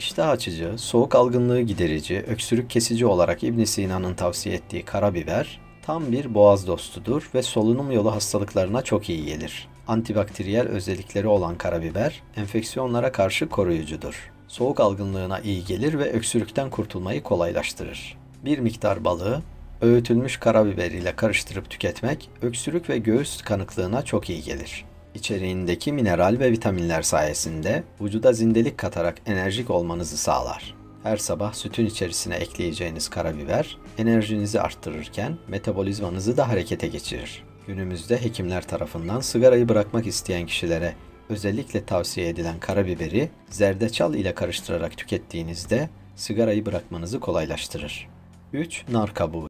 İştah açıcı, soğuk algınlığı giderici, öksürük kesici olarak İbn Sina'nın tavsiye ettiği karabiber, tam bir boğaz dostudur ve solunum yolu hastalıklarına çok iyi gelir. Antibakteriyel özellikleri olan karabiber, enfeksiyonlara karşı koruyucudur. Soğuk algınlığına iyi gelir ve öksürükten kurtulmayı kolaylaştırır. Bir miktar balığı, öğütülmüş karabiber ile karıştırıp tüketmek, öksürük ve göğüs tıkanıklığına çok iyi gelir. İçeriğindeki mineral ve vitaminler sayesinde vücuda zindelik katarak enerjik olmanızı sağlar. Her sabah sütün içerisine ekleyeceğiniz karabiber, enerjinizi arttırırken metabolizmanızı da harekete geçirir. Günümüzde hekimler tarafından sigarayı bırakmak isteyen kişilere özellikle tavsiye edilen karabiberi zerdeçal ile karıştırarak tükettiğinizde sigarayı bırakmanızı kolaylaştırır. 3. Nar kabuğu.